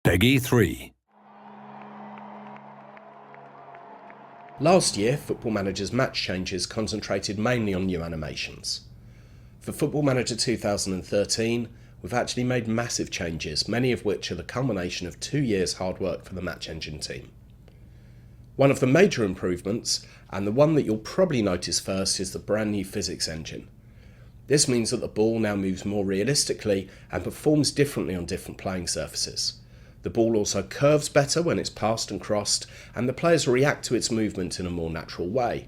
Peggy 3. Last year, Football Manager's match changes concentrated mainly on new animations. For Football Manager 2013, we've actually made massive changes, many of which are the culmination of 2 years' hard work for the Match Engine team. One of the major improvements, and the one that you'll probably notice first, is the brand new physics engine. This means that the ball now moves more realistically and performs differently on different playing surfaces. The ball also curves better when it's passed and crossed, and the players react to its movement in a more natural way.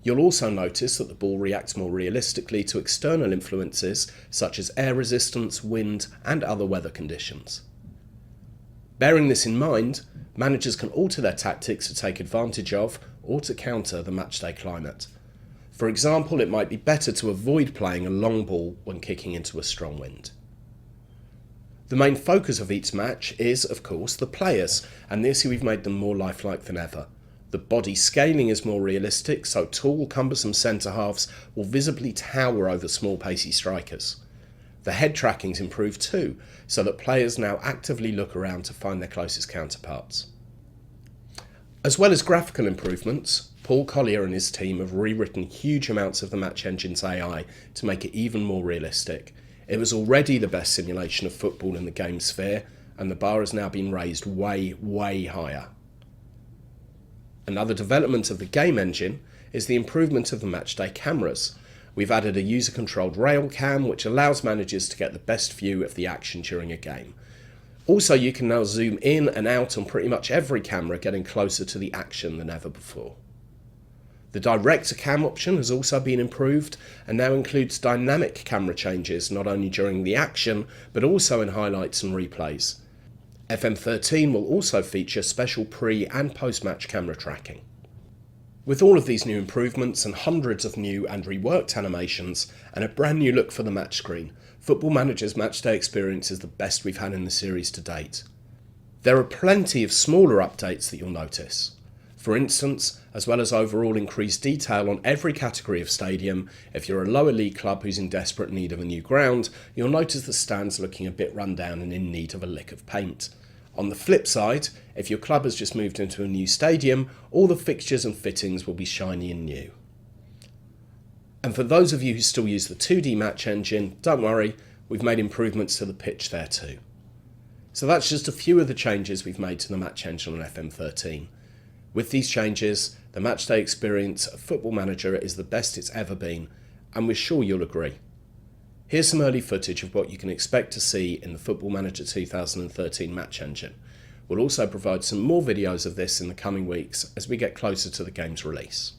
You'll also notice that the ball reacts more realistically to external influences such as air resistance, wind, and other weather conditions. Bearing this in mind, managers can alter their tactics to take advantage of or to counter the matchday climate. For example, it might be better to avoid playing a long ball when kicking into a strong wind. The main focus of each match is, of course, the players, and this year we've made them more lifelike than ever. The body scaling is more realistic, so tall, cumbersome centre-halves will visibly tower over small, pacey strikers. The head tracking's improved too, so that players now actively look around to find their closest counterparts. As well as graphical improvements, Paul Collier and his team have rewritten huge amounts of the Match Engine's AI to make it even more realistic. It was already the best simulation of football in the game sphere, and the bar has now been raised way, way higher. Another development of the game engine is the improvement of the matchday cameras. We've added a user-controlled rail cam which allows managers to get the best view of the action during a game. Also, you can now zoom in and out on pretty much every camera, getting closer to the action than ever before. The direct-to-cam option has also been improved and now includes dynamic camera changes not only during the action but also in highlights and replays. FM13 will also feature special pre- and post-match camera tracking. With all of these new improvements and hundreds of new and reworked animations and a brand new look for the match screen, Football Manager's matchday experience is the best we've had in the series to date. There are plenty of smaller updates that you'll notice. For instance, as well as overall increased detail on every category of stadium, if you're a lower league club who's in desperate need of a new ground, you'll notice the stands looking a bit run down and in need of a lick of paint. On the flip side, if your club has just moved into a new stadium, all the fixtures and fittings will be shiny and new. And for those of you who still use the 2D Match Engine, don't worry, we've made improvements to the pitch there too. So that's just a few of the changes we've made to the Match Engine on FM13. With these changes, the matchday experience of Football Manager is the best it's ever been, and we're sure you'll agree. Here's some early footage of what you can expect to see in the Football Manager 2013 Match Engine. We'll also provide some more videos of this in the coming weeks as we get closer to the game's release.